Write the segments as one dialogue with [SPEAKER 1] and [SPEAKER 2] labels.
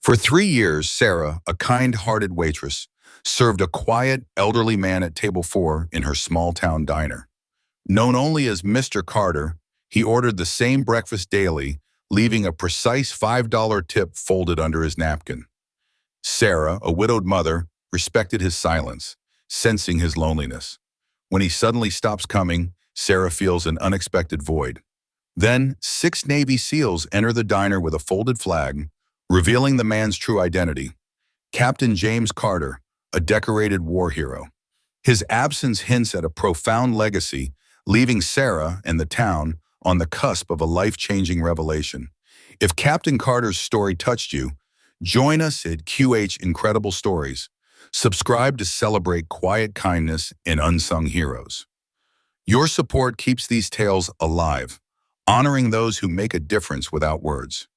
[SPEAKER 1] For 3 years, Sarah, a kind-hearted waitress, served a quiet, elderly man at table 4 in her small-town diner. Known only as Mr. Carter, he ordered the same breakfast daily, leaving a precise $5 tip folded under his napkin. Sarah, a widowed mother, respected his silence, sensing his loneliness. When he suddenly stops coming, Sarah feels an unexpected void. Then, 6 Navy SEALs enter the diner with a folded flag, revealing the man's true identity: Captain James Carter, a decorated war hero. His absence hints at a profound legacy, leaving Sarah and the town on the cusp of a life-changing revelation. If Captain Carter's story touched you, join us at QH Incredible Stories. Subscribe to celebrate quiet kindness and unsung heroes. Your support keeps these tales alive, honoring those who make a difference without words.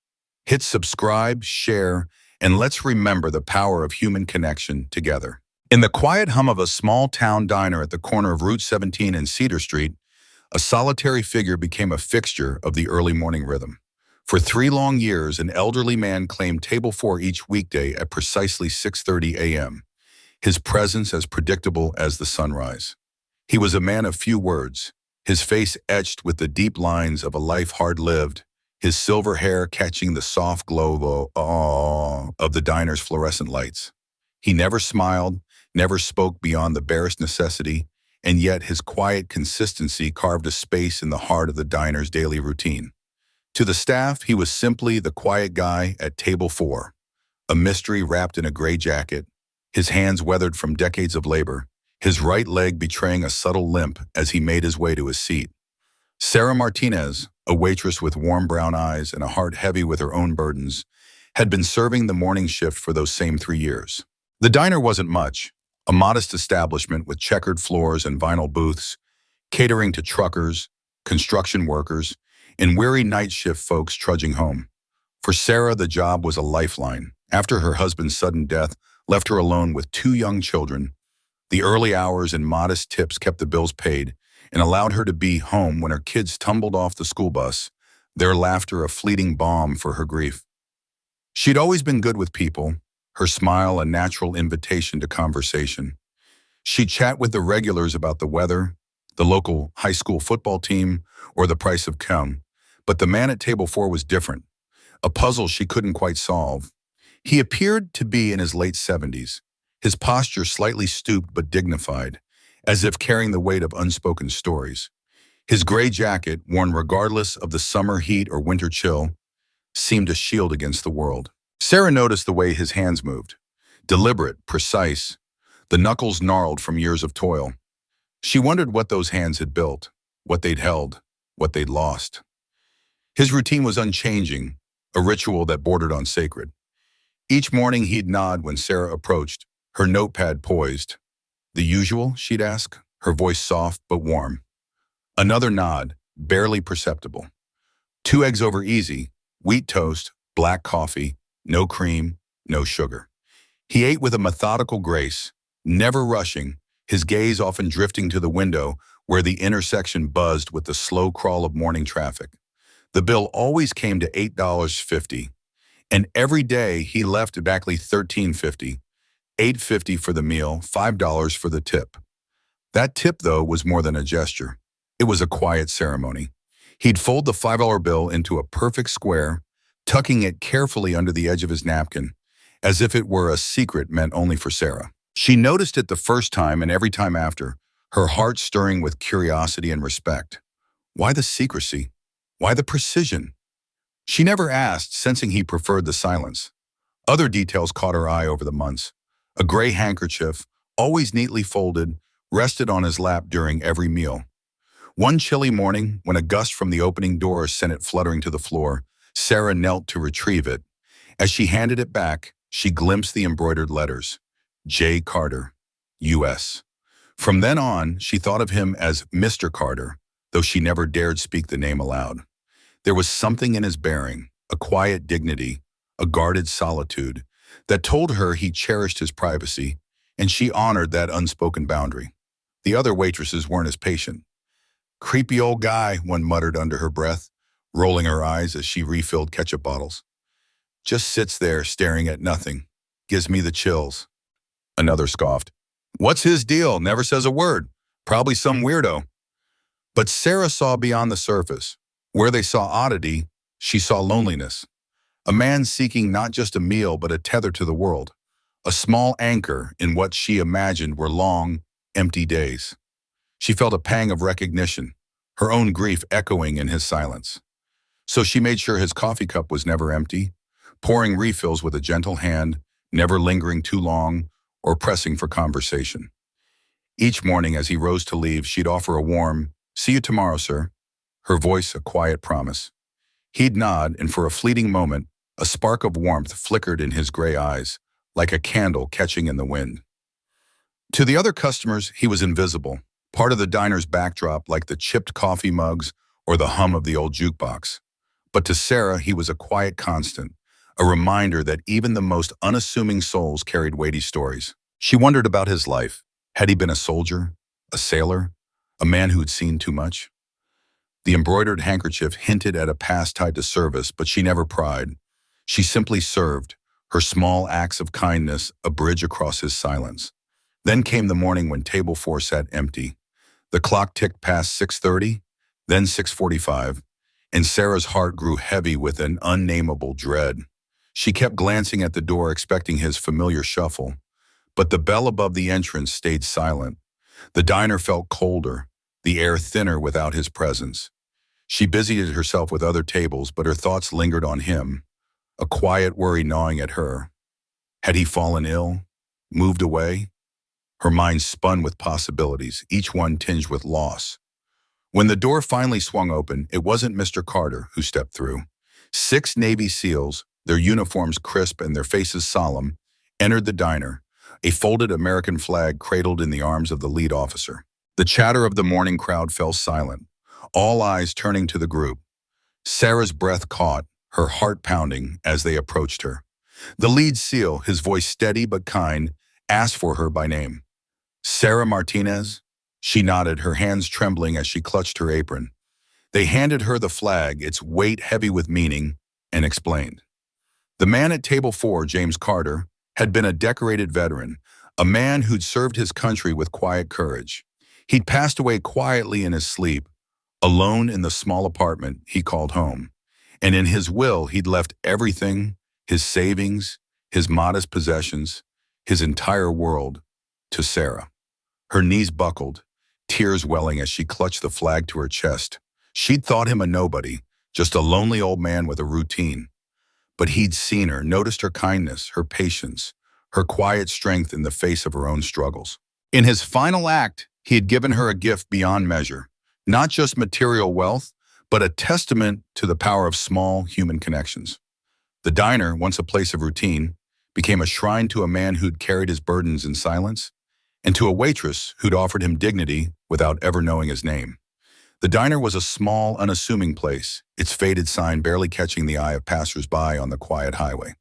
[SPEAKER 1] Hit subscribe, share, and let's remember the power of human connection together. In the quiet hum of a small-town diner at the corner of Route 17 and Cedar Street, a solitary figure became a fixture of the early morning rhythm. For 3 long years, an elderly man claimed table 4 each weekday at precisely 6:30 a.m., his presence as predictable as the sunrise. He was a man of few words, his face etched with the deep lines of a life hard-lived, his silver hair catching the soft glow of the diner's fluorescent lights. He never smiled, never spoke beyond the barest necessity, and yet his quiet consistency carved a space in the heart of the diner's daily routine. To the staff, he was simply the quiet guy at table 4, a mystery wrapped in a gray jacket, his hands weathered from decades of labor, his right leg betraying a subtle limp as he made his way to his seat. Sarah Martinez, a waitress with warm brown eyes and a heart heavy with her own burdens, had been serving the morning shift for those same 3 years. The diner wasn't much, a modest establishment with checkered floors and vinyl booths, catering to truckers, construction workers, and weary night shift folks trudging home. For Sarah, the job was a lifeline. After her husband's sudden death left her alone with 2 young children, the early hours and modest tips kept the bills paid and allowed her to be home when her kids tumbled off the school bus, their laughter a fleeting balm for her grief. She'd always been good with people, her smile a natural invitation to conversation. She'd chat with the regulars about the weather, the local high school football team, or the price of cum. But the man at table 4 was different, a puzzle she couldn't quite solve. He appeared to be in his late 70s, his posture slightly stooped but dignified, as if carrying the weight of unspoken stories. His gray jacket, worn regardless of the summer heat or winter chill, seemed a shield against the world. Sarah noticed the way his hands moved, deliberate, precise, the knuckles gnarled from years of toil. She wondered what those hands had built, what they'd held, what they'd lost. His routine was unchanging, a ritual that bordered on sacred. Each morning he'd nod when Sarah approached, her notepad poised. "The usual?" she'd ask, her voice soft but warm. Another nod, barely perceptible. 2 eggs over easy, wheat toast, black coffee, no cream, no sugar. He ate with a methodical grace, never rushing, his gaze often drifting to the window where the intersection buzzed with the slow crawl of morning traffic. The bill always came to $8.50, and every day he left exactly $13.50. $8.50 for the meal, $5 for the tip. That tip, though, was more than a gesture. It was a quiet ceremony. He'd fold the $5 bill into a perfect square, tucking it carefully under the edge of his napkin, as if it were a secret meant only for Sarah. She noticed it the first time and every time after, her heart stirring with curiosity and respect. Why the secrecy? Why the precision? She never asked, sensing he preferred the silence. Other details caught her eye over the months. A gray handkerchief, always neatly folded, rested on his lap during every meal. One chilly morning, when a gust from the opening door sent it fluttering to the floor, Sarah knelt to retrieve it. As she handed it back, she glimpsed the embroidered letters. J. Carter, U.S. From then on, she thought of him as Mr. Carter, though she never dared speak the name aloud. There was something in his bearing, a quiet dignity, a guarded solitude, that told her he cherished his privacy, and she honored that unspoken boundary. The other waitresses weren't as patient. "Creepy old guy," one muttered under her breath, rolling her eyes as she refilled ketchup bottles. Just sits there staring at nothing. Gives me the chills. Another scoffed. What's his deal? Never says a word. Probably some weirdo. But Sarah saw beyond the surface. Where they saw oddity, she saw loneliness. A man seeking not just a meal but a tether to the world. A small anchor in what she imagined were long, empty days. She felt a pang of recognition, her own grief echoing in his silence. So she made sure his coffee cup was never empty, pouring refills with a gentle hand, never lingering too long or pressing for conversation. Each morning as he rose to leave, she'd offer a warm, "See you tomorrow, sir," her voice a quiet promise. He'd nod, and for a fleeting moment, a spark of warmth flickered in his gray eyes, like a candle catching in the wind. To the other customers, he was invisible, part of the diner's backdrop like the chipped coffee mugs or the hum of the old jukebox. But to Sarah, he was a quiet constant, a reminder that even the most unassuming souls carried weighty stories. She wondered about his life. Had he been a soldier, a sailor, a man who'd seen too much? The embroidered handkerchief hinted at a past tied to service, but she never pried. She simply served, her small acts of kindness a bridge across his silence. Then came the morning when table 4 sat empty. The clock ticked past 6:30, then 6:45, and Sarah's heart grew heavy with an unnameable dread. She kept glancing at the door, expecting his familiar shuffle, but the bell above the entrance stayed silent. The diner felt colder, the air thinner without his presence. She busied herself with other tables, but her thoughts lingered on him, a quiet worry gnawing at her. Had he fallen ill? Moved away? Her mind spun with possibilities, each one tinged with loss. When the door finally swung open, it wasn't Mr. Carter who stepped through. 6 Navy SEALs, their uniforms crisp and their faces solemn, entered the diner, a folded American flag cradled in the arms of the lead officer. The chatter of the morning crowd fell silent, all eyes turning to the group. Sarah's breath caught, her heart pounding as they approached her. The lead SEAL, his voice steady but kind, asked for her by name. "Sarah Martinez?" She nodded, her hands trembling as she clutched her apron. They handed her the flag, its weight heavy with meaning, and explained. The man at table 4, James Carter, had been a decorated veteran, a man who'd served his country with quiet courage. He'd passed away quietly in his sleep, alone in the small apartment he called home. And in his will, he'd left everything, his savings, his modest possessions, his entire world, to Sarah. Her knees buckled, tears welling as she clutched the flag to her chest. She'd thought him a nobody, just a lonely old man with a routine. But he'd seen her, noticed her kindness, her patience, her quiet strength in the face of her own struggles. In his final act, he had given her a gift beyond measure, not just material wealth, but a testament to the power of small human connections. The diner, once a place of routine, became a shrine to a man who'd carried his burdens in silence, and to a waitress who'd offered him dignity without ever knowing his name. The diner was a small, unassuming place, its faded sign barely catching the eye of passers-by on the quiet highway.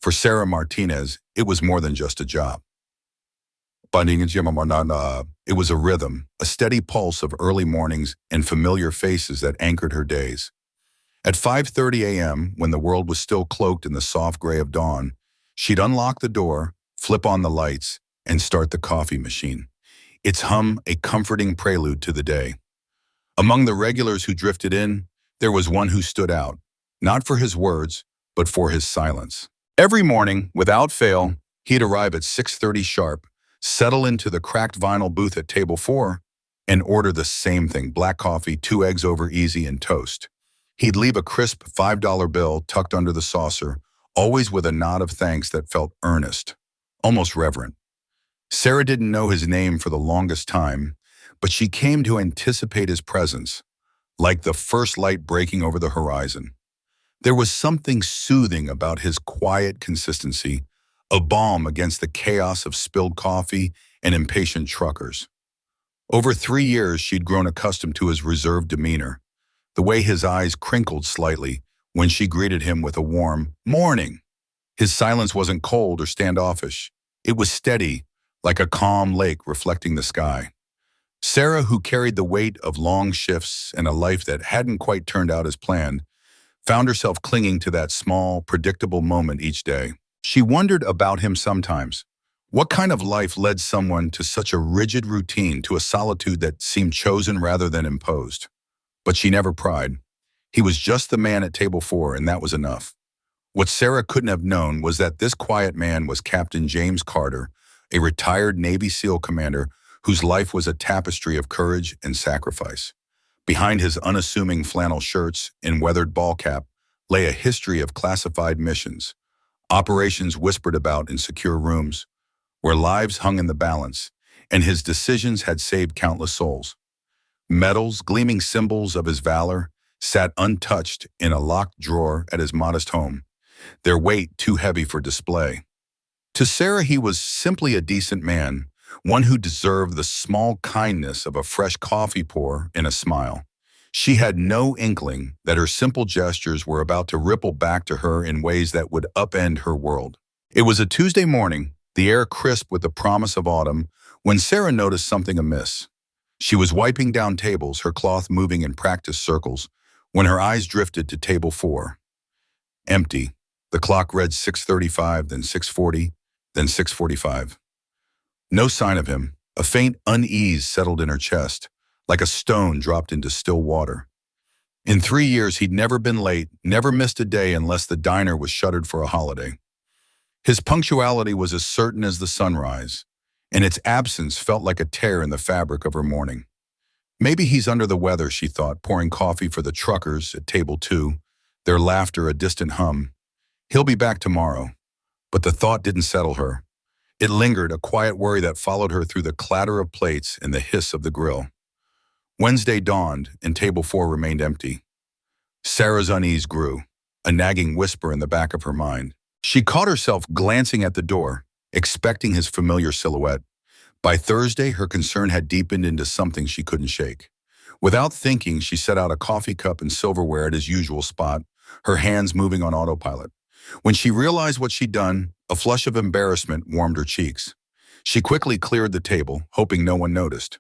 [SPEAKER 1] For Sarah Martinez, it was more than just a job. It was a rhythm, a steady pulse of early mornings and familiar faces that anchored her days. At 5:30 a.m., when the world was still cloaked in the soft gray of dawn, she'd unlock the door, flip on the lights, and start the coffee machine, its hum a comforting prelude to the day. Among the regulars who drifted in, there was one who stood out, not for his words, but for his silence. Every morning, without fail, he'd arrive at 6:30 sharp, settle into the cracked vinyl booth at table 4, and order the same thing: black coffee, 2 eggs over easy, and toast. He'd leave a crisp $5 bill tucked under the saucer, always with a nod of thanks that felt earnest, almost reverent. Sarah didn't know his name for the longest time, but she came to anticipate his presence, like the first light breaking over the horizon. There was something soothing about his quiet consistency, a balm against the chaos of spilled coffee and impatient truckers. Over 3 years, she'd grown accustomed to his reserved demeanor, the way his eyes crinkled slightly when she greeted him with a warm "morning." His silence wasn't cold or standoffish. It was steady, like a calm lake reflecting the sky. Sarah, who carried the weight of long shifts and a life that hadn't quite turned out as planned, found herself clinging to that small, predictable moment each day. She wondered about him sometimes. What kind of life led someone to such a rigid routine, to a solitude that seemed chosen rather than imposed? But she never pried. He was just the man at table 4, and that was enough. What Sarah couldn't have known was that this quiet man was Captain James Carter, a retired Navy SEAL commander whose life was a tapestry of courage and sacrifice. Behind his unassuming flannel shirts and weathered ball cap lay a history of classified missions, operations whispered about in secure rooms, where lives hung in the balance, and his decisions had saved countless souls. Medals, gleaming symbols of his valor, sat untouched in a locked drawer at his modest home, their weight too heavy for display. To Sarah, he was simply a decent man, one who deserved the small kindness of a fresh coffee pour and a smile. She had no inkling that her simple gestures were about to ripple back to her in ways that would upend her world. It was a Tuesday morning, the air crisp with the promise of autumn, when Sarah noticed something amiss. She was wiping down tables, her cloth moving in practiced circles, when her eyes drifted to table 4. Empty. The clock read 6:35, then 6:40, then 6:45. No sign of him. A faint unease settled in her chest, like a stone dropped into still water. In 3 years, he'd never been late, never missed a day unless the diner was shuttered for a holiday. His punctuality was as certain as the sunrise, and its absence felt like a tear in the fabric of her morning. Maybe he's under the weather, she thought, pouring coffee for the truckers at table 2, their laughter a distant hum. He'll be back tomorrow. But the thought didn't settle her. It lingered, a quiet worry that followed her through the clatter of plates and the hiss of the grill. Wednesday dawned, and table 4 remained empty. Sarah's unease grew, a nagging whisper in the back of her mind. She caught herself glancing at the door, expecting his familiar silhouette. By Thursday, her concern had deepened into something she couldn't shake. Without thinking, she set out a coffee cup and silverware at his usual spot, her hands moving on autopilot. When she realized what she'd done, a flush of embarrassment warmed her cheeks. She quickly cleared the table, hoping no one noticed.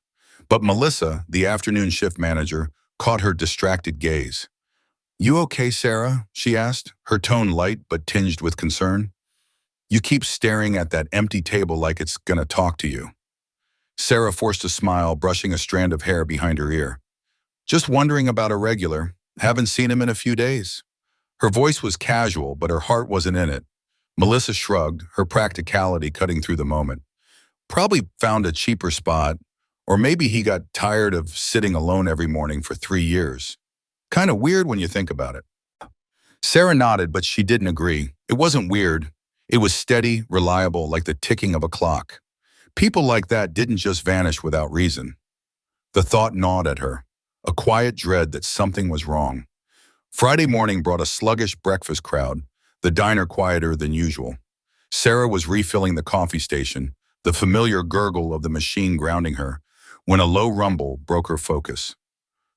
[SPEAKER 1] But Melissa, the afternoon shift manager, caught her distracted gaze. "You okay, Sarah?" she asked, her tone light but tinged with concern. "You keep staring at that empty table like it's gonna talk to you." Sarah forced a smile, brushing a strand of hair behind her ear. "Just wondering about a regular. Haven't seen him in a few days." Her voice was casual, but her heart wasn't in it. Melissa shrugged, her practicality cutting through the moment. "Probably found a cheaper spot, or maybe he got tired of sitting alone every morning for 3 years. Kind of weird when you think about it." Sarah nodded, but she didn't agree. It wasn't weird. It was steady, reliable, like the ticking of a clock. People like that didn't just vanish without reason. The thought gnawed at her, a quiet dread that something was wrong. Friday morning brought a sluggish breakfast crowd, the diner quieter than usual. Sarah was refilling the coffee station, the familiar gurgle of the machine grounding her, when a low rumble broke her focus.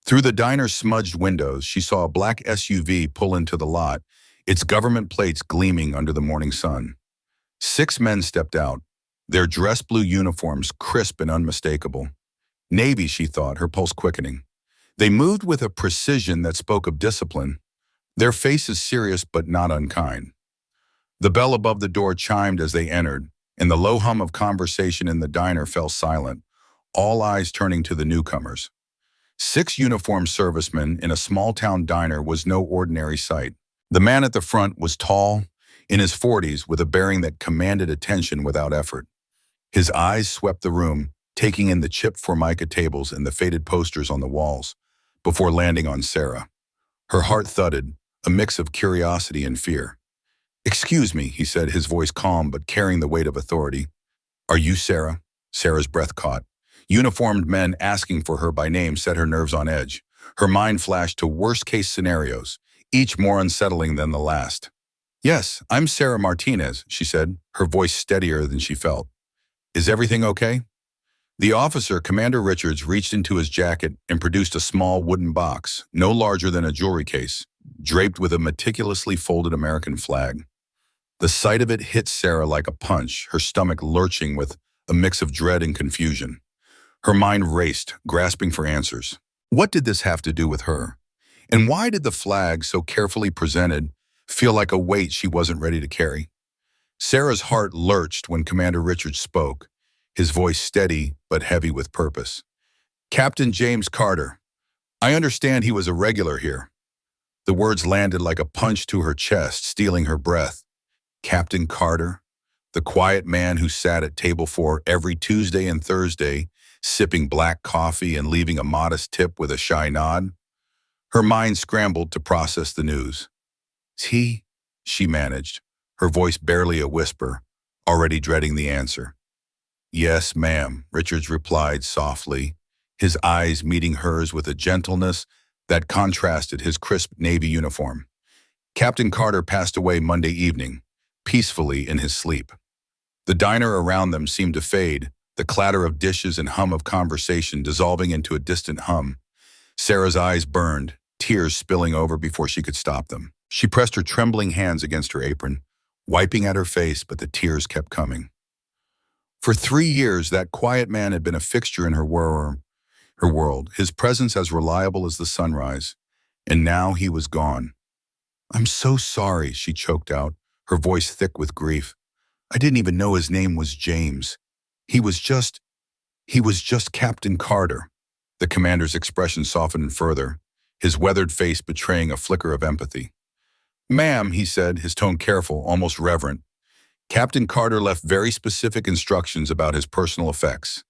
[SPEAKER 1] Through the diner's smudged windows, she saw a black SUV pull into the lot, its government plates gleaming under the morning sun. 6 men stepped out, their dress blue uniforms crisp and unmistakable. Navy, she thought, her pulse quickening. They moved with a precision that spoke of discipline, their faces serious but not unkind. The bell above the door chimed as they entered, and the low hum of conversation in the diner fell silent, all eyes turning to the newcomers. 6 uniformed servicemen in a small-town diner was no ordinary sight. The man at the front was tall, in his 40s, with a bearing that commanded attention without effort. His eyes swept the room, taking in the chipped formica tables and the faded posters on the walls, before landing on Sarah. Her heart thudded, a mix of curiosity and fear. "Excuse me," he said, his voice calm but carrying the weight of authority. "Are you Sarah?" Sarah's breath caught. Uniformed men asking for her by name set her nerves on edge. Her mind flashed to worst-case scenarios, each more unsettling than the last. "Yes, I'm Sarah Martinez," she said, her voice steadier than she felt. "Is everything okay?" The officer, Commander Richards, reached into his jacket and produced a small wooden box, no larger than a jewelry case, draped with a meticulously folded American flag. The sight of it hit Sarah like a punch, her stomach lurching with a mix of dread and confusion. Her mind raced, grasping for answers. What did this have to do with her? And why did the flag, so carefully presented, feel like a weight she wasn't ready to carry? Sarah's heart lurched when Commander Richards spoke, his voice steady but heavy with purpose. Captain James Carter, I understand he was a regular here. The words landed like a punch to her chest, stealing her breath. Captain Carter, the quiet man who sat at table 4 every Tuesday and Thursday, sipping black coffee and leaving a modest tip with a shy nod. Her mind scrambled to process the news. He, she managed, her voice barely a whisper, already dreading the answer. Yes, ma'am, Richards replied softly, his eyes meeting hers with a gentleness that contrasted his crisp Navy uniform. Captain Carter passed away Monday evening, peacefully in his sleep. The diner around them seemed to fade, the clatter of dishes and hum of conversation dissolving into a distant hum. Sarah's eyes burned, tears spilling over before she could stop them. She pressed her trembling hands against her apron, wiping at her face, but the tears kept coming. For 3 years, that quiet man had been a fixture in her world, his presence as reliable as the sunrise. And now he was gone. I'm so sorry, she choked out, her voice thick with grief. I didn't even know his name was James. He was just Captain Carter. The commander's expression softened further, his weathered face betraying a flicker of empathy. Ma'am, he said, his tone careful, almost reverent. Captain Carter left very specific instructions about his personal effects.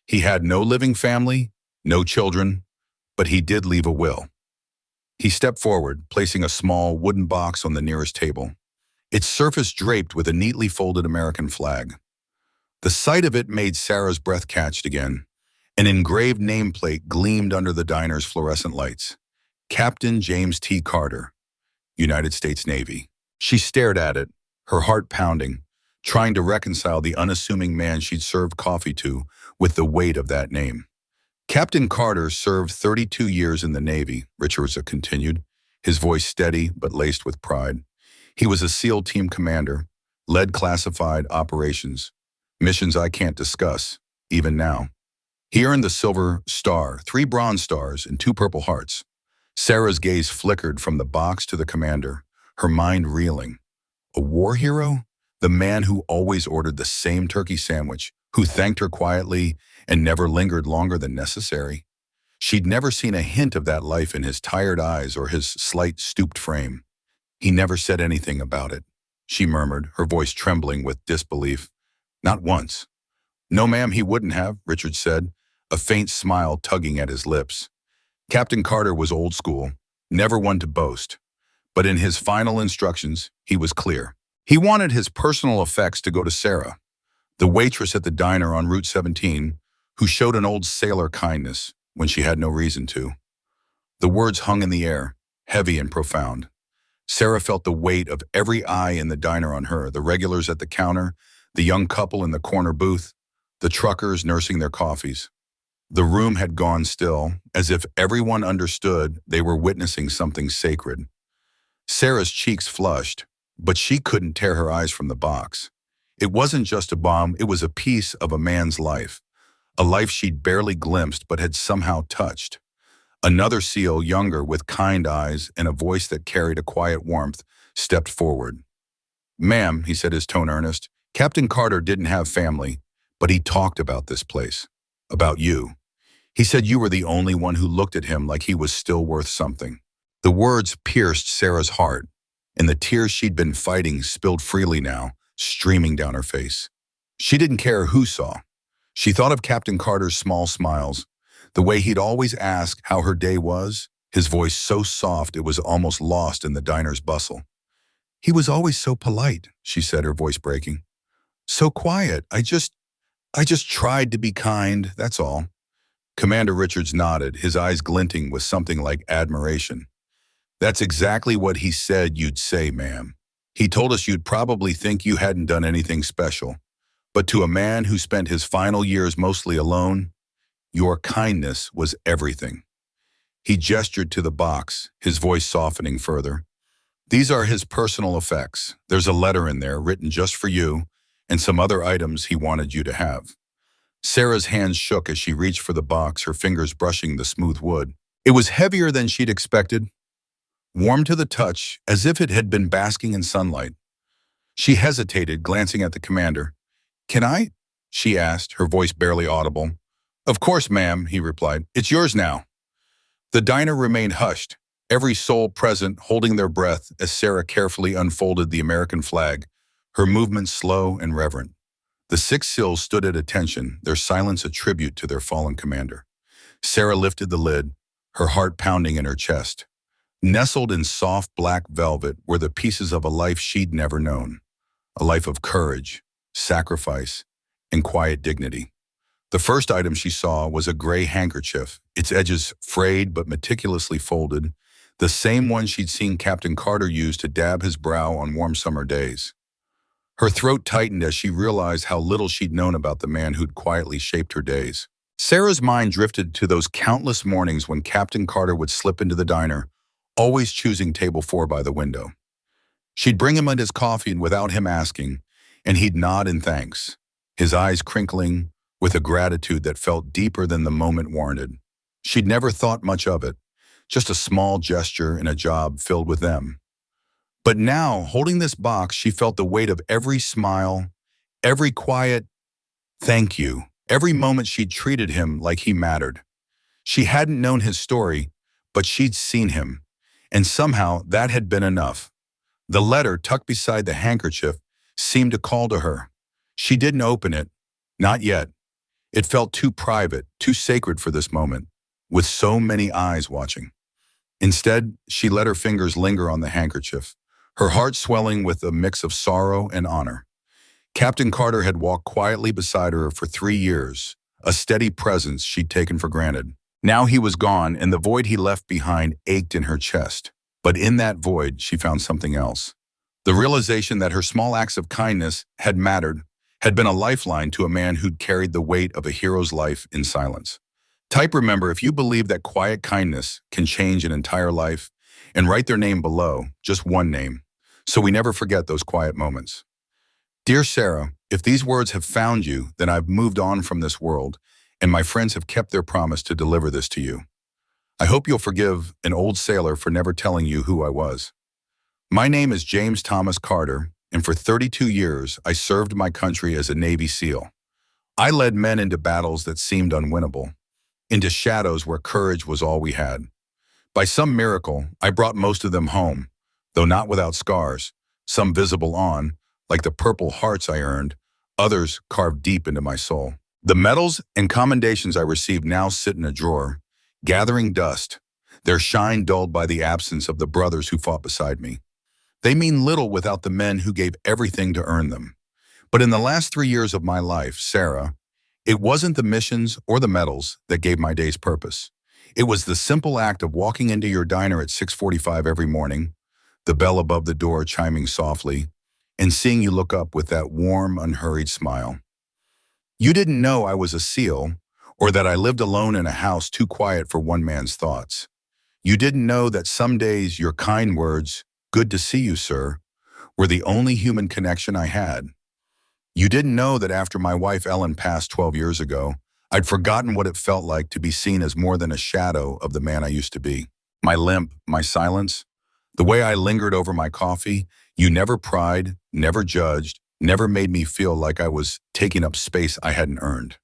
[SPEAKER 1] He had no living family, no children, but he did leave a will. He stepped forward, placing a small wooden box on the nearest table, its surface draped with a neatly folded American flag. The sight of it made Sarah's breath catch again. An engraved nameplate gleamed under the diner's fluorescent lights. Captain James T. Carter, United States Navy. She stared at it, her heart pounding, trying to reconcile the unassuming man she'd served coffee to with the weight of that name. Captain Carter served 32 years in the Navy, Richards continued, his voice steady but laced with pride. He was a SEAL team commander, led classified operations, missions I can't discuss, even now. He earned the Silver Star, 3 Bronze Stars, and 2 Purple Hearts. Sarah's gaze flickered from the box to the commander, her mind reeling. A war hero? The man who always ordered the same turkey sandwich, who thanked her quietly and never lingered longer than necessary. She'd never seen a hint of that life in his tired eyes or his slight stooped frame. He never said anything about it, she murmured, her voice trembling with disbelief. Not once. No, ma'am, he wouldn't have, Richard said, a faint smile tugging at his lips. Captain Carter was old school, never one to boast. But in his final instructions, he was clear. He wanted his personal effects to go to Sarah, the waitress at the diner on Route 17, who showed an old sailor kindness when she had no reason to. The words hung in the air, heavy and profound. Sarah felt the weight of every eye in the diner on her, the regulars at the counter, the young couple in the corner booth, the truckers nursing their coffees. The room had gone still, as if everyone understood they were witnessing something sacred. Sarah's cheeks flushed, but she couldn't tear her eyes from the box. It wasn't just a bomb, it was a piece of a man's life, a life she'd barely glimpsed but had somehow touched. Another SEAL, younger, with kind eyes and a voice that carried a quiet warmth, stepped forward. Ma'am, he said, his tone earnest, Captain Carter didn't have family, but he talked about this place, about you. He said you were the only one who looked at him like he was still worth something. The words pierced Sarah's heart, and the tears she'd been fighting spilled freely now, streaming down her face. She didn't care who saw. She thought of Captain Carter's small smiles, the way he'd always ask how her day was, his voice so soft it was almost lost in the diner's bustle. He was always so polite, she said, her voice breaking. So quiet. I just tried to be kind, that's all. Commander Richards nodded, his eyes glinting with something like admiration. That's exactly what he said you'd say, ma'am. He told us you'd probably think you hadn't done anything special. But to a man who spent his final years mostly alone, your kindness was everything. He gestured to the box, his voice softening further. These are his personal effects. There's a letter in there written just for you, and some other items he wanted you to have. Sarah's hands shook as she reached for the box, her fingers brushing the smooth wood. It was heavier than she'd expected, warm to the touch as if it had been basking in sunlight. She hesitated, glancing at the commander. "Can I?" she asked, her voice barely audible. "Of course, ma'am," he replied. "It's yours now." The diner remained hushed, every soul present holding their breath as Sarah carefully unfolded the American flag, her movements slow and reverent. The six SEALs stood at attention, their silence a tribute to their fallen commander. Sarah lifted the lid, her heart pounding in her chest. Nestled in soft black velvet were the pieces of a life she'd never known, a life of courage, sacrifice, and quiet dignity. The first item she saw was a gray handkerchief, its edges frayed but meticulously folded, the same one she'd seen Captain Carter use to dab his brow on warm summer days. Her throat tightened as she realized how little she'd known about the man who'd quietly shaped her days. Sarah's mind drifted to those countless mornings when Captain Carter would slip into the diner, always choosing table 4 by the window. She'd bring him his coffee without him asking, and he'd nod in thanks, his eyes crinkling with a gratitude that felt deeper than the moment warranted. She'd never thought much of it, just a small gesture in a job filled with them. But now, holding this box, she felt the weight of every smile, every quiet thank you, every moment she'd treated him like he mattered. She hadn't known his story, but she'd seen him, and somehow that had been enough. The letter tucked beside the handkerchief seemed to call to her. She didn't open it, not yet. It felt too private, too sacred for this moment, with so many eyes watching. Instead, she let her fingers linger on the handkerchief, her heart swelling with a mix of sorrow and honor. Captain Carter had walked quietly beside her for 3 years, a steady presence she'd taken for granted. Now he was gone, and the void he left behind ached in her chest. But in that void, she found something else. The realization that her small acts of kindness had mattered, had been a lifeline to a man who'd carried the weight of a hero's life in silence. Type remember if you believe that quiet kindness can change an entire life, and write their name below, just one name, so we never forget those quiet moments. Dear Sarah, if these words have found you, then I've moved on from this world, and my friends have kept their promise to deliver this to you. I hope you'll forgive an old sailor for never telling you who I was. My name is James Thomas Carter, and for 32 years, I served my country as a Navy SEAL. I led men into battles that seemed unwinnable, into shadows where courage was all we had. By some miracle, I brought most of them home, though not without scars, some visible on, like the Purple Hearts I earned, others carved deep into my soul. The medals and commendations I received now sit in a drawer, gathering dust, their shine dulled by the absence of the brothers who fought beside me. They mean little without the men who gave everything to earn them. But in the last 3 years of my life, Sarah, it wasn't the missions or the medals that gave my days purpose. It was the simple act of walking into your diner at 6:45 every morning, the bell above the door chiming softly, and seeing you look up with that warm, unhurried smile. You didn't know I was a SEAL, or that I lived alone in a house too quiet for one man's thoughts. You didn't know that some days your kind words, "Good to see you, sir," were the only human connection I had. You didn't know that after my wife Ellen passed 12 years ago, I'd forgotten what it felt like to be seen as more than a shadow of the man I used to be. My limp, my silence, the way I lingered over my coffee, you never pried, never judged, never made me feel like I was taking up space I hadn't earned.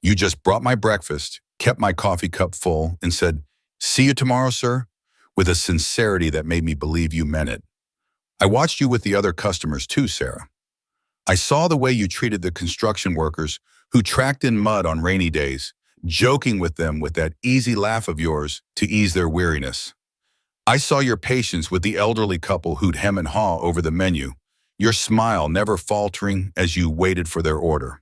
[SPEAKER 1] You just brought my breakfast, kept my coffee cup full, and said, "See you tomorrow, sir," with a sincerity that made me believe you meant it. I watched you with the other customers too, Sarah. I saw the way you treated the construction workers who tracked in mud on rainy days, joking with them with that easy laugh of yours to ease their weariness. I saw your patience with the elderly couple who'd hem and haw over the menu, your smile never faltering as you waited for their order.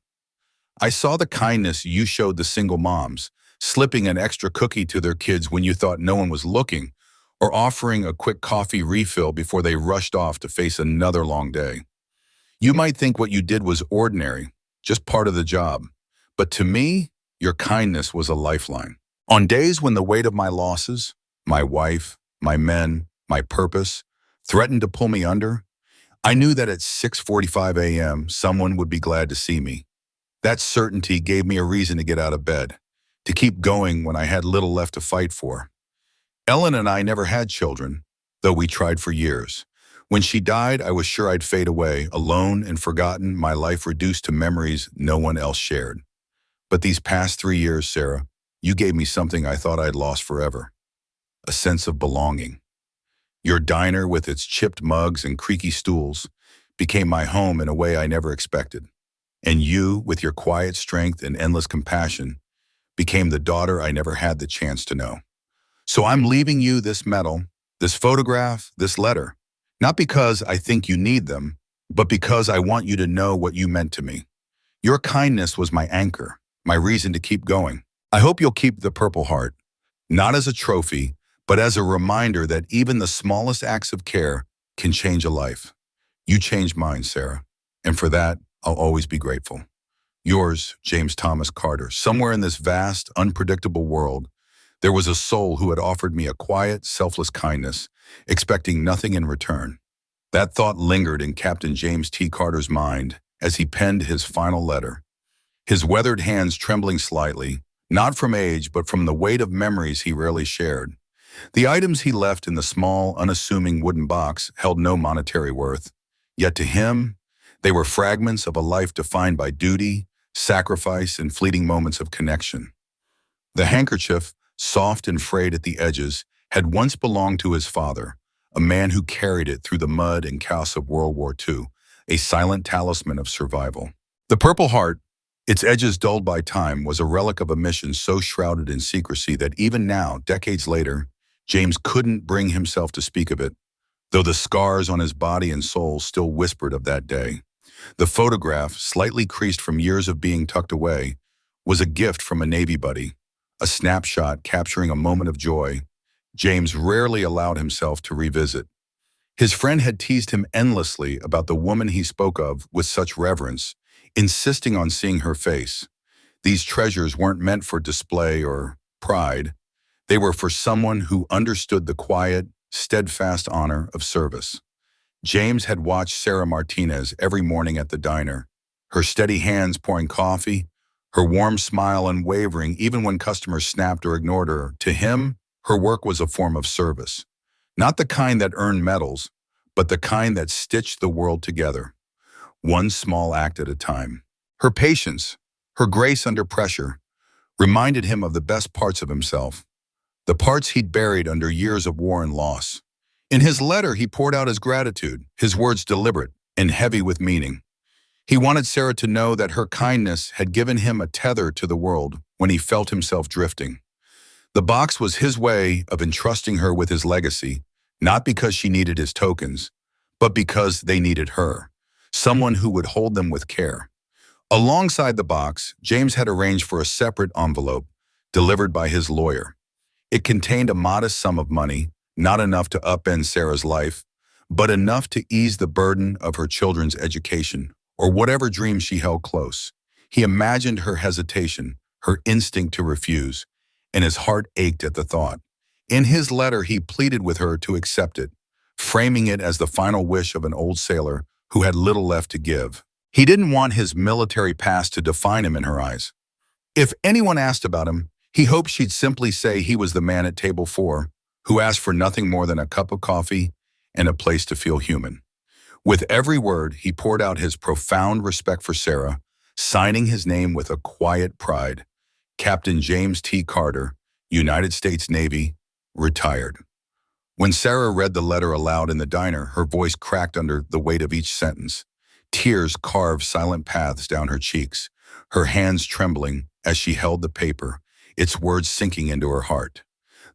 [SPEAKER 1] I saw the kindness you showed the single moms, slipping an extra cookie to their kids when you thought no one was looking, or offering a quick coffee refill before they rushed off to face another long day. You might think what you did was ordinary, just part of the job, but to me, your kindness was a lifeline. On days when the weight of my losses, my wife, my men, my purpose, threatened to pull me under, I knew that at 6:45 a.m. someone would be glad to see me. That certainty gave me a reason to get out of bed, to keep going when I had little left to fight for. Ellen and I never had children, though we tried for years. When she died, I was sure I'd fade away, alone and forgotten, my life reduced to memories no one else shared. But these past 3 years, Sarah, you gave me something I thought I'd lost forever, a sense of belonging. Your diner, with its chipped mugs and creaky stools, became my home in a way I never expected. And you, with your quiet strength and endless compassion, became the daughter I never had the chance to know. So I'm leaving you this medal, this photograph, this letter, not because I think you need them, but because I want you to know what you meant to me. Your kindness was my anchor, my reason to keep going. I hope you'll keep the Purple Heart, not as a trophy, but as a reminder that even the smallest acts of care can change a life. You changed mine, Sarah, and for that, I'll always be grateful. Yours, James Thomas Carter. Somewhere in this vast, unpredictable world, there was a soul who had offered me a quiet, selfless kindness, expecting nothing in return. That thought lingered in Captain James T. Carter's mind as he penned his final letter, his weathered hands trembling slightly, not from age, but from the weight of memories he rarely shared. The items he left in the small, unassuming wooden box held no monetary worth. Yet to him, they were fragments of a life defined by duty, sacrifice, and fleeting moments of connection. The handkerchief, soft and frayed at the edges, had once belonged to his father, a man who carried it through the mud and chaos of World War II, a silent talisman of survival. The Purple Heart, its edges dulled by time, was a relic of a mission so shrouded in secrecy that even now, decades later, James couldn't bring himself to speak of it, though the scars on his body and soul still whispered of that day. The photograph, slightly creased from years of being tucked away, was a gift from a Navy buddy, a snapshot capturing a moment of joy James rarely allowed himself to revisit. His friend had teased him endlessly about the woman he spoke of with such reverence, insisting on seeing her face. These treasures weren't meant for display or pride. They were for someone who understood the quiet, steadfast honor of service. James had watched Sarah Martinez every morning at the diner, her steady hands pouring coffee, her warm smile unwavering even when customers snapped or ignored her. To him, her work was a form of service, not the kind that earned medals, but the kind that stitched the world together, one small act at a time. Her patience, her grace under pressure, reminded him of the best parts of himself, the parts he'd buried under years of war and loss. In his letter, he poured out his gratitude, his words deliberate and heavy with meaning. He wanted Sarah to know that her kindness had given him a tether to the world when he felt himself drifting. The box was his way of entrusting her with his legacy, not because she needed his tokens, but because they needed her, someone who would hold them with care. Alongside the box, James had arranged for a separate envelope, delivered by his lawyer. It contained a modest sum of money, not enough to upend Sarah's life, but enough to ease the burden of her children's education, or whatever dreams she held close. He imagined her hesitation, her instinct to refuse, and his heart ached at the thought. In his letter, he pleaded with her to accept it, framing it as the final wish of an old sailor who had little left to give. He didn't want his military past to define him in her eyes. If anyone asked about him, he hoped she'd simply say he was the man at table 4, who asked for nothing more than a cup of coffee and a place to feel human. With every word, he poured out his profound respect for Sarah, signing his name with a quiet pride. Captain James T. Carter, United States Navy, retired. When Sarah read the letter aloud in the diner, her voice cracked under the weight of each sentence. Tears carved silent paths down her cheeks, her hands trembling as she held the paper, its words sinking into her heart.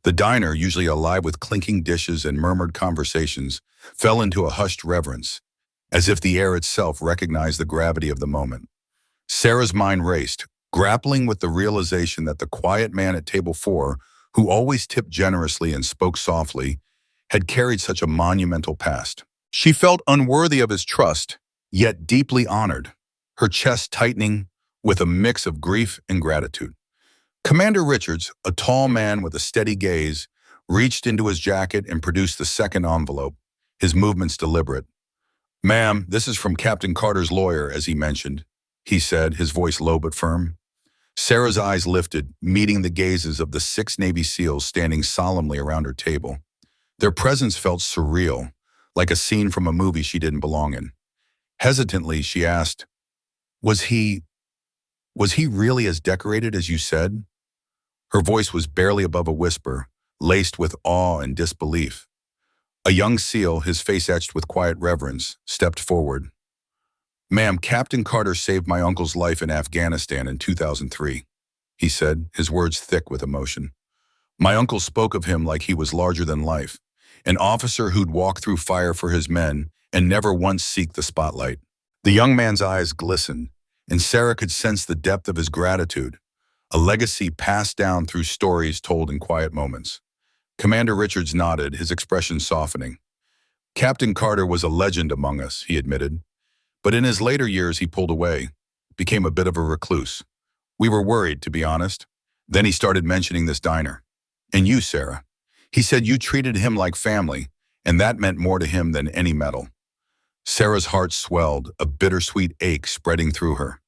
[SPEAKER 1] The diner, usually alive with clinking dishes and murmured conversations, fell into a hushed reverence, as if the air itself recognized the gravity of the moment. Sarah's mind raced, grappling with the realization that the quiet man at table 4, who always tipped generously and spoke softly, had carried such a monumental past. She felt unworthy of his trust, yet deeply honored, her chest tightening with a mix of grief and gratitude. Commander Richards, a tall man with a steady gaze, reached into his jacket and produced the second envelope, his movements deliberate. "Ma'am, this is from Captain Carter's lawyer, as he mentioned," he said, his voice low but firm. Sarah's eyes lifted, meeting the gazes of the 6 Navy SEALs standing solemnly around her table. Their presence felt surreal, like a scene from a movie she didn't belong in. Hesitantly, she asked, Was he, was he really as decorated as you said? Her voice was barely above a whisper, laced with awe and disbelief. A young SEAL, his face etched with quiet reverence, stepped forward. Ma'am, Captain Carter saved my uncle's life in Afghanistan in 2003, he said, his words thick with emotion. My uncle spoke of him like he was larger than life, an officer who'd walk through fire for his men and never once seek the spotlight. The young man's eyes glistened, and Sarah could sense the depth of his gratitude, a legacy passed down through stories told in quiet moments. Commander Richards nodded, his expression softening. Captain Carter was a legend among us, he admitted. But in his later years, he pulled away, became a bit of a recluse. We were worried, to be honest. Then he started mentioning this diner. And you, Sarah. He said you treated him like family, and that meant more to him than any medal. Sarah's heart swelled, a bittersweet ache spreading through her.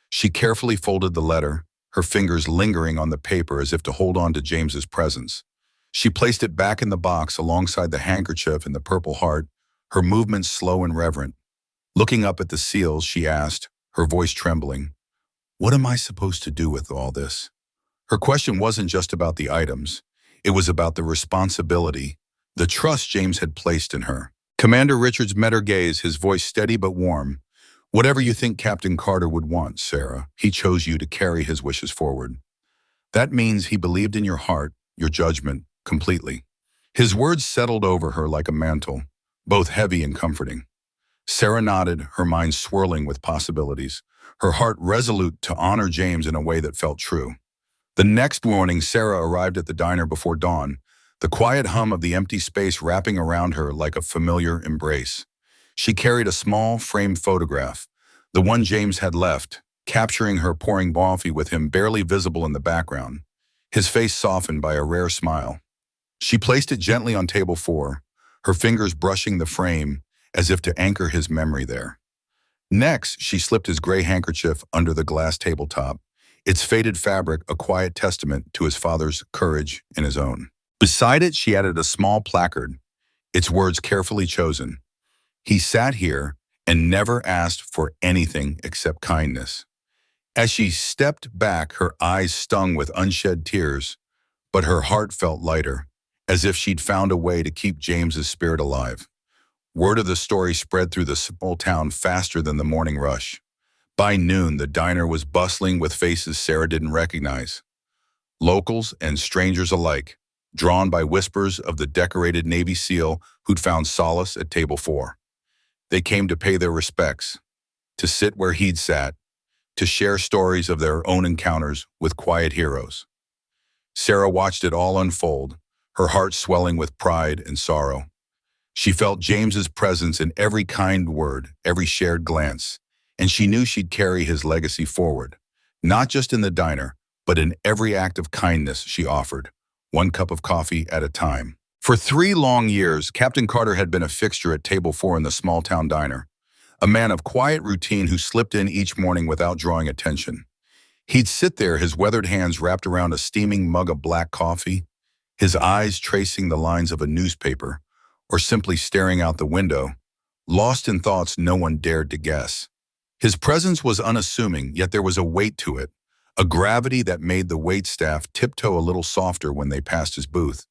[SPEAKER 1] She carefully folded the letter, her fingers lingering on the paper as if to hold on to James's presence. She placed it back in the box alongside the handkerchief and the Purple Heart, her movements slow and reverent. Looking up at the seals, she asked, her voice trembling, What am I supposed to do with all this? Her question wasn't just about the items. It was about the responsibility, the trust James had placed in her. Commander Richards met her gaze, his voice steady but warm. Whatever you think Captain Carter would want, Sarah, he chose you to carry his wishes forward. That means he believed in your heart, your judgment, completely. His words settled over her like a mantle, both heavy and comforting. Sarah nodded, her mind swirling with possibilities, her heart resolute to honor James in a way that felt true. The next morning, Sarah arrived at the diner before dawn, the quiet hum of the empty space wrapping around her like a familiar embrace. She carried a small, framed photograph, the one James had left, capturing her pouring coffee with him barely visible in the background, his face softened by a rare smile. She placed it gently on table 4, her fingers brushing the frame as if to anchor his memory there. Next, she slipped his gray handkerchief under the glass tabletop, its faded fabric a quiet testament to his father's courage and his own. Beside it, she added a small placard, its words carefully chosen. He sat here and never asked for anything except kindness. As she stepped back, her eyes stung with unshed tears, but her heart felt lighter, as if she'd found a way to keep James's spirit alive. Word of the story spread through the small town faster than the morning rush. By noon, the diner was bustling with faces Sarah didn't recognize. Locals and strangers alike, drawn by whispers of the decorated Navy SEAL who'd found solace at table 4. They came to pay their respects, to sit where he'd sat, to share stories of their own encounters with quiet heroes. Sarah watched it all unfold, her heart swelling with pride and sorrow. She felt James's presence in every kind word, every shared glance, and she knew she'd carry his legacy forward, not just in the diner, but in every act of kindness she offered, one cup of coffee at a time. For 3 long years, Captain Carter had been a fixture at table 4 in the small-town diner, a man of quiet routine who slipped in each morning without drawing attention. He'd sit there, his weathered hands wrapped around a steaming mug of black coffee, his eyes tracing the lines of a newspaper, or simply staring out the window, lost in thoughts no one dared to guess. His presence was unassuming, yet there was a weight to it, a gravity that made the wait staff tiptoe a little softer when they passed his booth.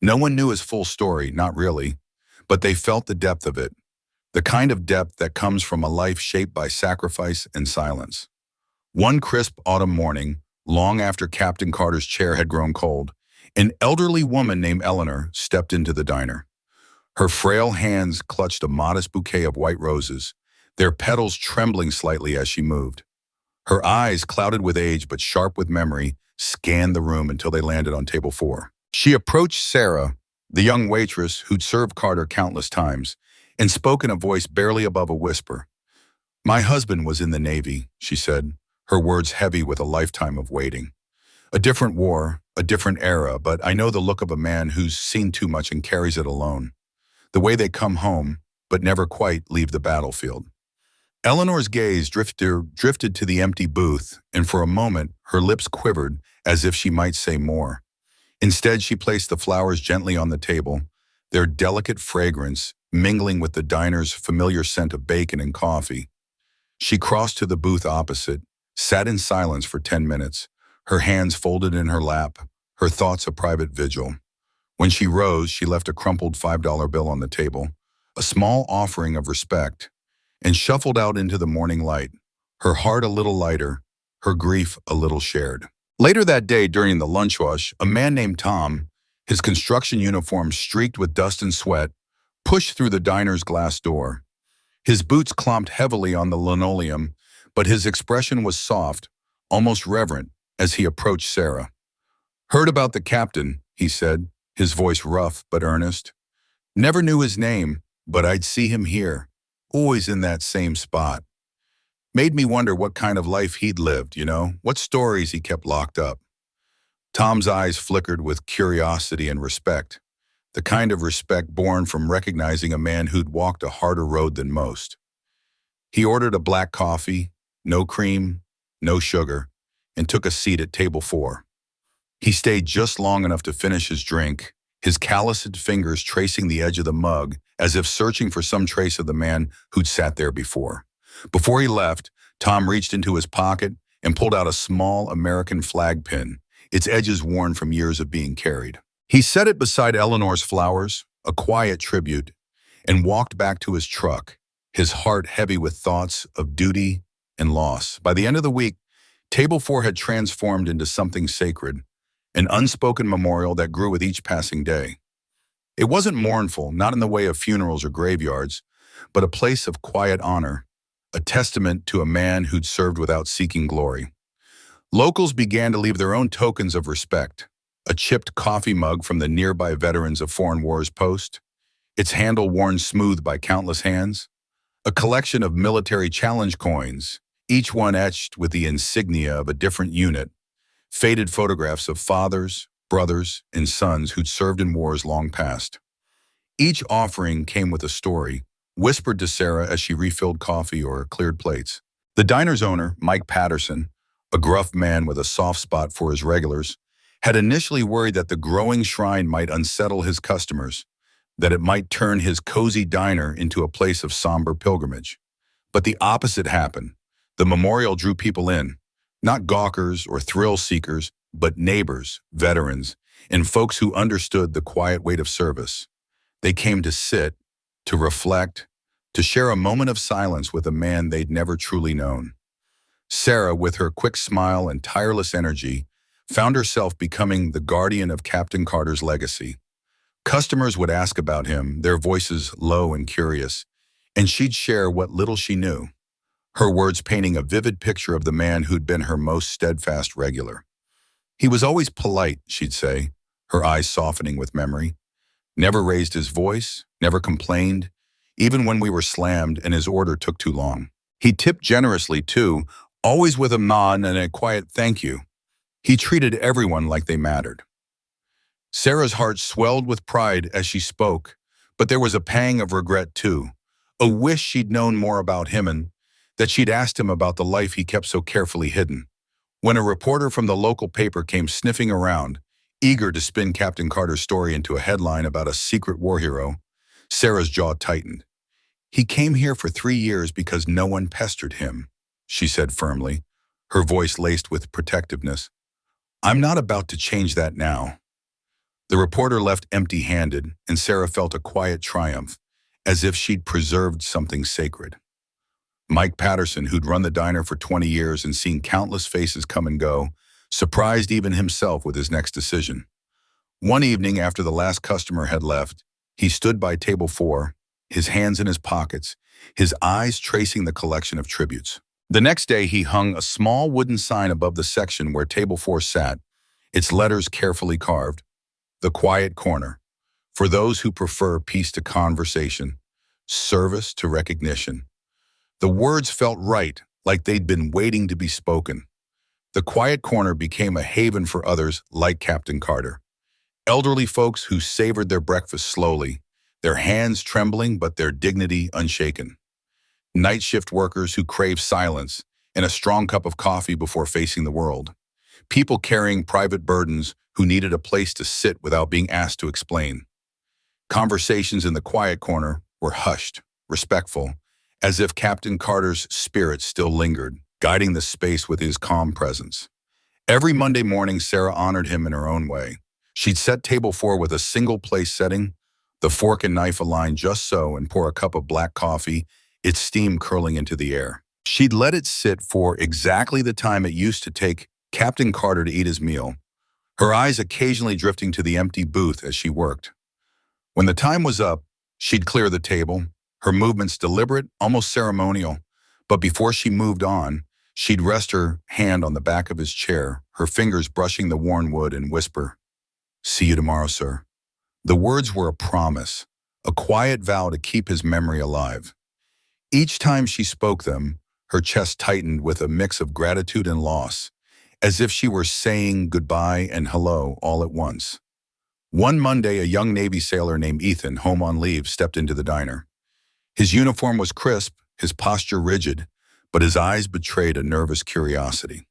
[SPEAKER 1] No one knew his full story, not really, but they felt the depth of it, the kind of depth that comes from a life shaped by sacrifice and silence. One crisp autumn morning, long after Captain Carter's chair had grown cold, an elderly woman named Eleanor stepped into the diner. Her frail hands clutched a modest bouquet of white roses, their petals trembling slightly as she moved. Her eyes, clouded with age but sharp with memory, scanned the room until they landed on table 4. She approached Sarah, the young waitress who'd served Carter countless times, and spoke in a voice barely above a whisper. "My husband was in the Navy," she said, her words heavy with a lifetime of waiting. "A different war, a different era, but I know the look of a man who's seen too much and carries it alone. The way they come home, but never quite leave the battlefield." Eleanor's gaze drifted to the empty booth, and for a moment, her lips quivered as if she might say more. Instead, she placed the flowers gently on the table, their delicate fragrance mingling with the diner's familiar scent of bacon and coffee. She crossed to the booth opposite, sat in silence for 10 minutes, her hands folded in her lap, her thoughts a private vigil. When she rose, she left a crumpled $5 bill on the table, a small offering of respect, and shuffled out into the morning light, her heart a little lighter, her grief a little shared. Later that day, during the lunch rush, a man named Tom, his construction uniform streaked with dust and sweat, pushed through the diner's glass door. His boots clomped heavily on the linoleum, but his expression was soft, almost reverent, as he approached Sarah. "Heard about the captain," he said, his voice rough but earnest. "Never knew his name, but I'd see him here, always in that same spot. Made me wonder what kind of life he'd lived, what stories he kept locked up." Tom's eyes flickered with curiosity and respect, the kind of respect born from recognizing a man who'd walked a harder road than most. He ordered a black coffee, no cream, no sugar, and took a seat at table 4. He stayed just long enough to finish his drink, his calloused fingers tracing the edge of the mug as if searching for some trace of the man who'd sat there before. Before he left, Tom reached into his pocket and pulled out a small American flag pin, its edges worn from years of being carried. He set it beside Eleanor's flowers, a quiet tribute, and walked back to his truck, his heart heavy with thoughts of duty and loss. By the end of the week, Table 4 had transformed into something sacred, an unspoken memorial that grew with each passing day. It wasn't mournful, not in the way of funerals or graveyards, but a place of quiet honor, a testament to a man who'd served without seeking glory. Locals began to leave their own tokens of respect, a chipped coffee mug from the nearby Veterans of Foreign Wars post, its handle worn smooth by countless hands, a collection of military challenge coins, each one etched with the insignia of a different unit, faded photographs of fathers, brothers, and sons who'd served in wars long past. Each offering came with a story, whispered to Sarah as she refilled coffee or cleared plates. The diner's owner, Mike Patterson, a gruff man with a soft spot for his regulars, had initially worried that the growing shrine might unsettle his customers, that it might turn his cozy diner into a place of somber pilgrimage. But the opposite happened. The memorial drew people in, not gawkers or thrill seekers, but neighbors, veterans, and folks who understood the quiet weight of service. They came to sit, to reflect, to share a moment of silence with a man they'd never truly known. Sarah, with her quick smile and tireless energy, found herself becoming the guardian of Captain Carter's legacy. Customers would ask about him, their voices low and curious, and she'd share what little she knew, her words painting a vivid picture of the man who'd been her most steadfast regular. "He was always polite," she'd say, her eyes softening with memory. "Never raised his voice, never complained, even when we were slammed and his order took too long. He tipped generously, too, always with a nod and a quiet thank you. He treated everyone like they mattered." Sarah's heart swelled with pride as she spoke, but there was a pang of regret, too, a wish she'd known more about him and that she'd asked him about the life he kept so carefully hidden. When a reporter from the local paper came sniffing around, eager to spin Captain Carter's story into a headline about a secret war hero, Sarah's jaw tightened. "He came here for 3 years because no one pestered him," she said firmly, her voice laced with protectiveness. "I'm not about to change that now." The reporter left empty-handed, and Sarah felt a quiet triumph, as if she'd preserved something sacred. Mike Patterson, who'd run the diner for 20 years and seen countless faces come and go, surprised even himself with his next decision. One evening after the last customer had left, he stood by table 4, his hands in his pockets, his eyes tracing the collection of tributes. The next day, he hung a small wooden sign above the section where table 4 sat, its letters carefully carved. "The Quiet Corner. For those who prefer peace to conversation, service to recognition." The words felt right, like they'd been waiting to be spoken. The Quiet Corner became a haven for others like Captain Carter. Elderly folks who savored their breakfast slowly, their hands trembling but their dignity unshaken. Night shift workers who craved silence and a strong cup of coffee before facing the world. People carrying private burdens who needed a place to sit without being asked to explain. Conversations in the quiet corner were hushed, respectful, as if Captain Carter's spirit still lingered, guiding the space with his calm presence. Every Monday morning, Sarah honored him in her own way. She'd set table 4 with a single place setting, the fork and knife aligned just so, and pour a cup of black coffee, its steam curling into the air. She'd let it sit for exactly the time it used to take Captain Carter to eat his meal, her eyes occasionally drifting to the empty booth as she worked. When the time was up, she'd clear the table, her movements deliberate, almost ceremonial. But before she moved on, she'd rest her hand on the back of his chair, her fingers brushing the worn wood, and whisper, "See you tomorrow, sir." The words were a promise, a quiet vow to keep his memory alive. Each time she spoke them, her chest tightened with a mix of gratitude and loss, as if she were saying goodbye and hello all at once. One Monday, a young Navy sailor named Ethan, home on leave, stepped into the diner. His uniform was crisp, his posture rigid, but his eyes betrayed a nervous curiosity.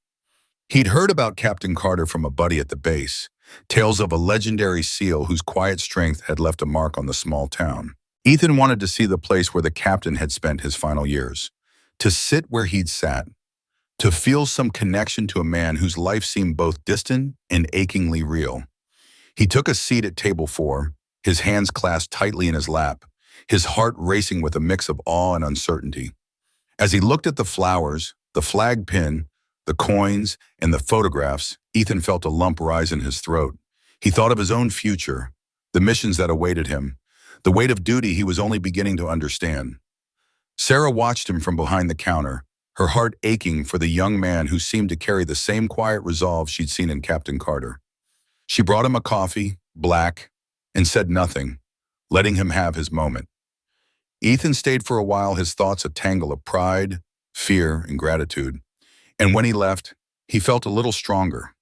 [SPEAKER 1] He'd heard about Captain Carter from a buddy at the base, tales of a legendary SEAL whose quiet strength had left a mark on the small town. Ethan wanted to see the place where the captain had spent his final years, to sit where he'd sat, to feel some connection to a man whose life seemed both distant and achingly real. He took a seat at table 4, his hands clasped tightly in his lap, his heart racing with a mix of awe and uncertainty. As he looked at the flowers, the flag pin, the coins, and the photographs, Ethan felt a lump rise in his throat. He thought of his own future, the missions that awaited him, the weight of duty he was only beginning to understand. Sarah watched him from behind the counter, her heart aching for the young man who seemed to carry the same quiet resolve she'd seen in Captain Carter. She brought him a coffee, black, and said nothing, letting him have his moment. Ethan stayed for a while, his thoughts a tangle of pride, fear, and gratitude. And when he left, he felt a little stronger,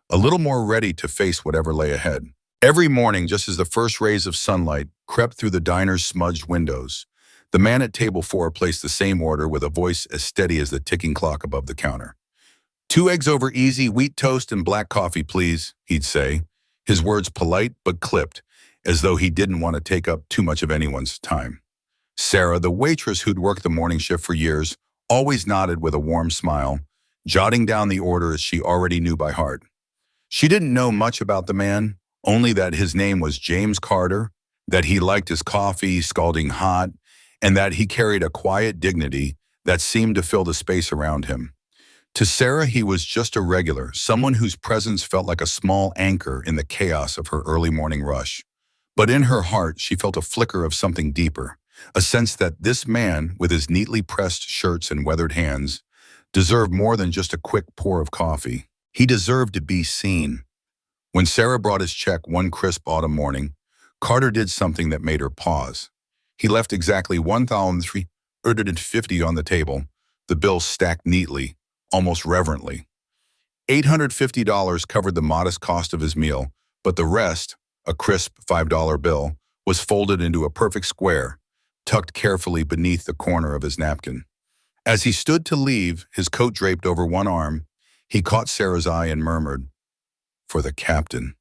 [SPEAKER 1] a little more ready to face whatever lay ahead. Every morning, just as the first rays of sunlight crept through the diner's smudged windows, the man at table 4 placed the same order with a voice as steady as the ticking clock above the counter. "2 eggs over easy, wheat toast, and black coffee, please," he'd say, his words polite but clipped, as though he didn't want to take up too much of anyone's time. Sarah, the waitress who'd worked the morning shift for years, always nodded with a warm smile, jotting down the orders she already knew by heart. She didn't know much about the man, only that his name was James Carter, that he liked his coffee scalding hot, and that he carried a quiet dignity that seemed to fill the space around him. To Sarah, he was just a regular, someone whose presence felt like a small anchor in the chaos of her early morning rush. But in her heart, she felt a flicker of something deeper, a sense that this man, with his neatly pressed shirts and weathered hands, deserved more than just a quick pour of coffee. He deserved to be seen. When Sarah brought his check one crisp autumn morning, Carter did something that made her pause. He left exactly $1,350 on the table, the bill stacked neatly, almost reverently. $850 covered the modest cost of his meal, but the rest, a crisp $5 bill, was folded into a perfect square, tucked carefully beneath the corner of his napkin. As he stood to leave, his coat draped over one arm, he caught Sarah's eye and murmured, "For the captain."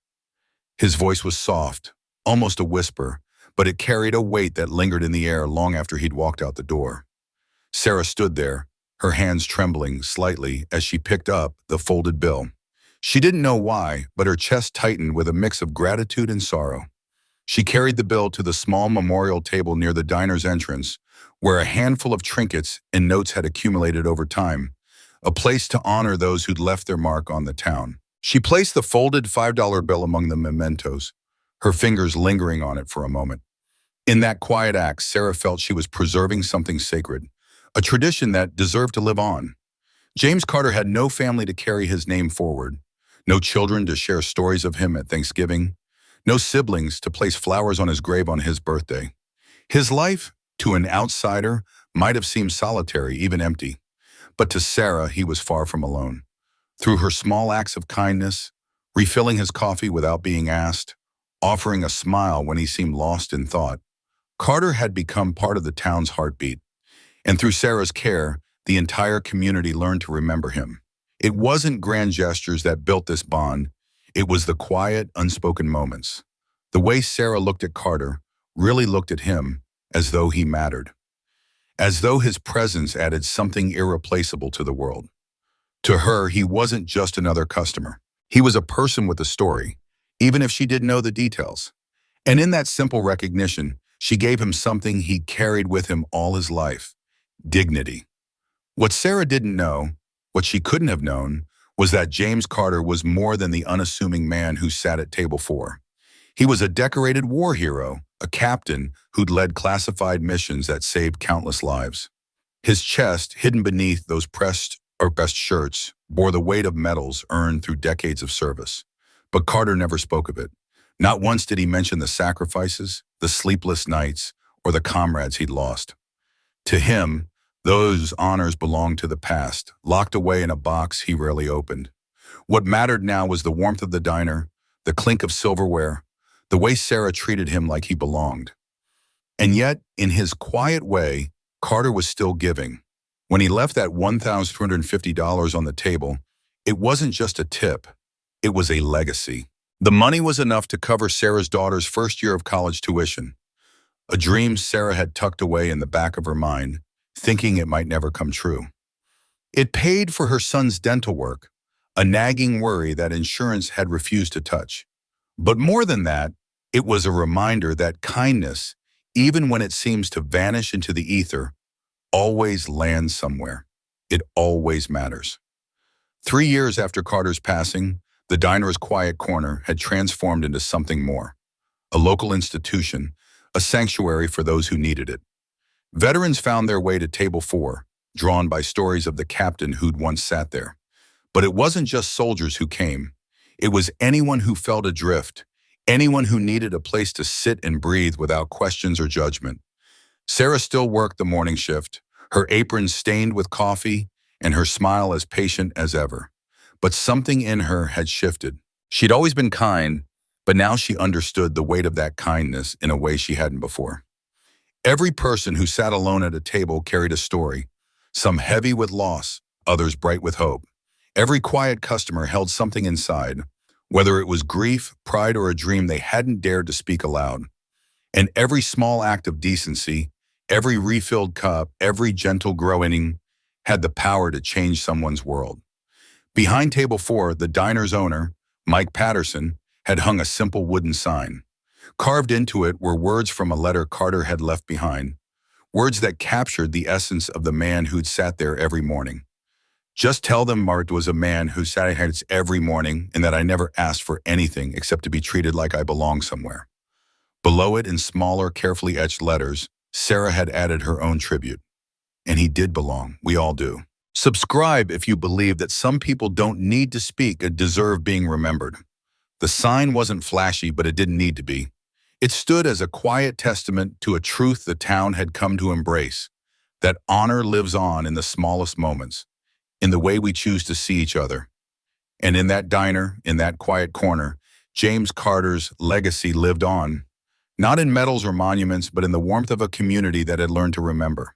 [SPEAKER 1] His voice was soft, almost a whisper, but it carried a weight that lingered in the air long after he'd walked out the door. Sarah stood there, her hands trembling slightly as she picked up the folded bill. She didn't know why, but her chest tightened with a mix of gratitude and sorrow. She carried the bill to the small memorial table near the diner's entrance, where a handful of trinkets and notes had accumulated over time, a place to honor those who'd left their mark on the town. She placed the folded $5 bill among the mementos, her fingers lingering on it for a moment. In that quiet act, Sarah felt she was preserving something sacred, a tradition that deserved to live on. James Carter had no family to carry his name forward, no children to share stories of him at Thanksgiving, no siblings to place flowers on his grave on his birthday. His life, to an outsider, might have seemed solitary, even empty. But to Sarah, he was far from alone. Through her small acts of kindness, refilling his coffee without being asked, offering a smile when he seemed lost in thought, Carter had become part of the town's heartbeat. And through Sarah's care, the entire community learned to remember him. It wasn't grand gestures that built this bond. It was the quiet, unspoken moments. The way Sarah looked at Carter, really looked at him as though he mattered, as though his presence added something irreplaceable to the world. To her, he wasn't just another customer. He was a person with a story, even if she didn't know the details. And in that simple recognition, she gave him something he carried with him all his life: dignity. What Sarah didn't know, what she couldn't have known, was that James Carter was more than the unassuming man who sat at table 4. He was a decorated war hero, a captain who'd led classified missions that saved countless lives. His chest, hidden beneath those pressed or best shirts, bore the weight of medals earned through decades of service. But Carter never spoke of it. Not once did he mention the sacrifices, the sleepless nights, or the comrades he'd lost. To him, those honors belonged to the past, locked away in a box he rarely opened. What mattered now was the warmth of the diner, the clink of silverware, the way Sarah treated him like he belonged. And yet, in his quiet way, Carter was still giving. When he left that $1,250 on the table, it wasn't just a tip, it was a legacy. The money was enough to cover Sarah's daughter's first year of college tuition, a dream Sarah had tucked away in the back of her mind, thinking it might never come true. It paid for her son's dental work, a nagging worry that insurance had refused to touch. But more than that, it was a reminder that kindness, even when it seems to vanish into the ether, always lands somewhere. It always matters. 3 years after Carter's passing, the diner's quiet corner had transformed into something more: a local institution, a sanctuary for those who needed it. Veterans found their way to table 4, drawn by stories of the captain who'd once sat there. But it wasn't just soldiers who came. It was anyone who felt adrift, anyone who needed a place to sit and breathe without questions or judgment. Sarah still worked the morning shift, her apron stained with coffee and her smile as patient as ever. But something in her had shifted. She'd always been kind, but now she understood the weight of that kindness in a way she hadn't before. Every person who sat alone at a table carried a story, some heavy with loss, others bright with hope. Every quiet customer held something inside, whether it was grief, pride, or a dream they hadn't dared to speak aloud. And every small act of decency, every refilled cup, every gentle groaning had the power to change someone's world. Behind table 4, the diner's owner, Mike Patterson, had hung a simple wooden sign. Carved into it were words from a letter Carter had left behind, words that captured the essence of the man who'd sat there every morning. Just tell them Mart was a man who sat here every morning and that I never asked for anything except to be treated like I belong somewhere. Below it, in smaller, carefully etched letters, Sarah had added her own tribute. And he did belong. We all do. Subscribe if you believe that some people don't need to speak and deserve being remembered. The sign wasn't flashy, but it didn't need to be. It stood as a quiet testament to a truth the town had come to embrace, that honor lives on in the smallest moments, in the way we choose to see each other. And in that diner, in that quiet corner, James Carter's legacy lived on, not in medals or monuments, but in the warmth of a community that had learned to remember.